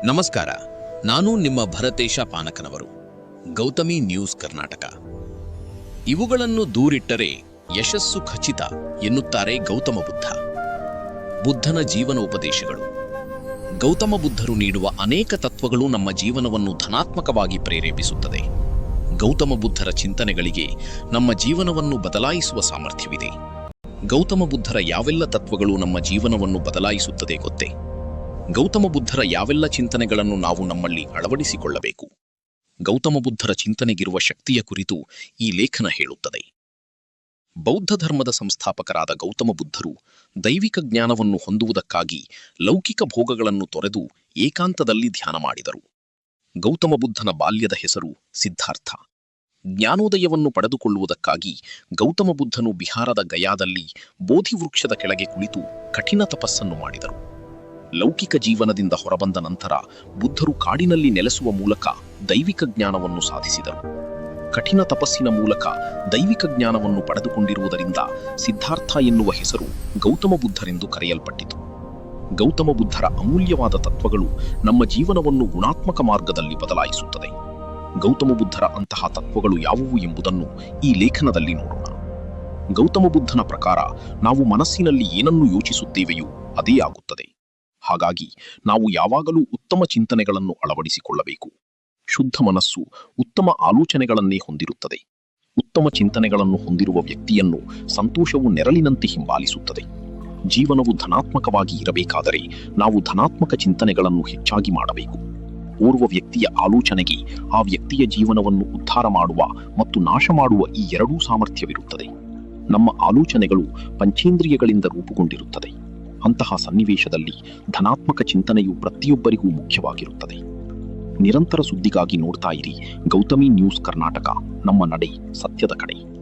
ನಮಸ್ಕಾರ. ನಾನು ನಿಮ್ಮ ಭರತೇಶ ಪಾನಕನವರು. ಗೌತಮಿ ನ್ಯೂಸ್ ಕರ್ನಾಟಕ. ಇವುಗಳನ್ನು ದೂರಿಟ್ಟರೆ ಯಶಸ್ಸು ಖಚಿತ ಎನ್ನುತ್ತಾರೆ ಗೌತಮ ಬುದ್ಧ. ಬುದ್ಧನ ಜೀವನ ಉಪದೇಶಗಳು. ಗೌತಮ ಬುದ್ಧರು ನೀಡುವ ಅನೇಕ ತತ್ವಗಳು ನಮ್ಮ ಜೀವನವನ್ನು ಧನಾತ್ಮಕವಾಗಿ ಪ್ರೇರೇಪಿಸುತ್ತದೆ. ಗೌತಮ ಬುದ್ಧರ ಚಿಂತನೆಗಳಿಗೆ ನಮ್ಮ ಜೀವನವನ್ನು ಬದಲಾಯಿಸುವ ಸಾಮರ್ಥ್ಯವಿದೆ. ಗೌತಮ ಬುದ್ಧರ ಯಾವೆಲ್ಲ ತತ್ವಗಳು ನಮ್ಮ ಜೀವನವನ್ನು ಬದಲಾಯಿಸುತ್ತದೆ ಗೊತ್ತೇ? ಗೌತಮ ಬುದ್ಧರ ಯಾವೆಲ್ಲ ಚಿಂತನೆಗಳನ್ನು ನಾವು ನಮ್ಮಲ್ಲಿ ಅಳವಡಿಸಿಕೊಳ್ಳಬೇಕು? ಗೌತಮ ಬುದ್ಧರ ಚಿಂತನೆಗಿರುವ ಶಕ್ತಿಯ ಕುರಿತು ಈ ಲೇಖನ ಹೇಳುತ್ತದೆ. ಬೌದ್ಧ ಧರ್ಮದ ಸಂಸ್ಥಾಪಕರಾದ ಗೌತಮ ಬುದ್ಧರು ದೈವಿಕ ಜ್ಞಾನವನ್ನು ಹೊಂದುವುದಕ್ಕಾಗಿ ಲೌಕಿಕ ಭೋಗಗಳನ್ನು ತೊರೆದು ಏಕಾಂತದಲ್ಲಿ ಧ್ಯಾನ ಮಾಡಿದರು. ಗೌತಮ ಬುದ್ಧನ ಬಾಲ್ಯದ ಹೆಸರು ಸಿದ್ಧಾರ್ಥ. ಜ್ಞಾನೋದಯವನ್ನು ಪಡೆದುಕೊಳ್ಳುವುದಕ್ಕಾಗಿ ಗೌತಮ ಬುದ್ಧನು ಬಿಹಾರದ ಗಯಾದಲ್ಲಿ ಬೋಧಿ ವೃಕ್ಷದ ಕೆಳಗೆ ಕುಳಿತು ಕಠಿಣ ತಪಸ್ಸನ್ನು ಮಾಡಿದರು. ಲೌಕಿಕ ಜೀವನದಿಂದ ಹೊರಬಂದ ನಂತರ ಬುದ್ಧರು ಕಾಡಿನಲ್ಲಿ ನೆಲೆಸುವ ಮೂಲಕ ದೈವಿಕ ಜ್ಞಾನವನ್ನು ಸಾಧಿಸಿದರು. ಕಠಿಣ ತಪಸ್ಸಿನ ಮೂಲಕ ದೈವಿಕ ಜ್ಞಾನವನ್ನು ಪಡೆದುಕೊಂಡಿರುವುದರಿಂದ ಸಿದ್ಧಾರ್ಥ ಎನ್ನುವ ಹೆಸರು ಗೌತಮ ಬುದ್ಧರೆಂದು ಕರೆಯಲ್ಪಟ್ಟಿತು. ಗೌತಮ ಬುದ್ಧರ ಅಮೂಲ್ಯವಾದ ತತ್ವಗಳು ನಮ್ಮ ಜೀವನವನ್ನು ಗುಣಾತ್ಮಕ ಮಾರ್ಗದಲ್ಲಿ ಬದಲಾಯಿಸುತ್ತದೆ. ಗೌತಮ ಬುದ್ಧರ ಅಂತಹ ತತ್ವಗಳು ಯಾವುವು ಎಂಬುದನ್ನು ಈ ಲೇಖನದಲ್ಲಿ ನೋಡೋಣ. ಗೌತಮ ಬುದ್ಧನ ಪ್ರಕಾರ ನಾವು ಮನಸ್ಸಿನಲ್ಲಿ ಏನನ್ನು ಯೋಚಿಸುತ್ತೇವೆಯೋ ಅದೇ ಆಗುತ್ತದೆ. ಹಾಗಾಗಿ ನಾವು ಯಾವಾಗಲೂ ಉತ್ತಮ ಚಿಂತನೆಗಳನ್ನು ಅಳವಡಿಸಿಕೊಳ್ಳಬೇಕು. ಶುದ್ಧ ಮನಸ್ಸು ಉತ್ತಮ ಆಲೋಚನೆಗಳನ್ನೇ ಹೊಂದಿರುತ್ತದೆ. ಉತ್ತಮ ಚಿಂತನೆಗಳನ್ನು ಹೊಂದಿರುವ ವ್ಯಕ್ತಿಯನ್ನು ಸಂತೋಷವು ನೆರಳಿನಂತೆ ಹಿಂಬಾಲಿಸುತ್ತದೆ. ಜೀವನವು ಧನಾತ್ಮಕವಾಗಿ ಇರಬೇಕಾದರೆ ನಾವು ಧನಾತ್ಮಕ ಚಿಂತನೆಗಳನ್ನು ಹೆಚ್ಚಾಗಿ ಮಾಡಬೇಕು. ಓರ್ವ ವ್ಯಕ್ತಿಯ ಆಲೋಚನೆಗೆ ಆ ವ್ಯಕ್ತಿಯ ಜೀವನವನ್ನು ಉದ್ಧಾರ ಮಾಡುವ ಮತ್ತು ನಾಶ ಮಾಡುವ ಈ ಎರಡೂ ಸಾಮರ್ಥ್ಯವಿರುತ್ತದೆ. ನಮ್ಮ ಆಲೋಚನೆಗಳು ಪಂಚೇಂದ್ರಿಯಗಳಿಂದ ರೂಪುಗೊಂಡಿರುತ್ತದೆ. ಅಂತಹ ಸನ್ನಿವೇಶದಲ್ಲಿ ಧನಾತ್ಮಕ ಚಿಂತನೆಯು ಪ್ರತಿಯೊಬ್ಬರಿಗೂ ಮುಖ್ಯವಾಗಿರುತ್ತದೆ. ನಿರಂತರ ಸುದ್ದಿಗಾಗಿ ನೋಡ್ತಾ ಇರಿ ಗೌತಮಿ ನ್ಯೂಸ್ ಕರ್ನಾಟಕ, ನಮ್ಮ ನಡೆ ಸತ್ಯದ ಕಡೆ.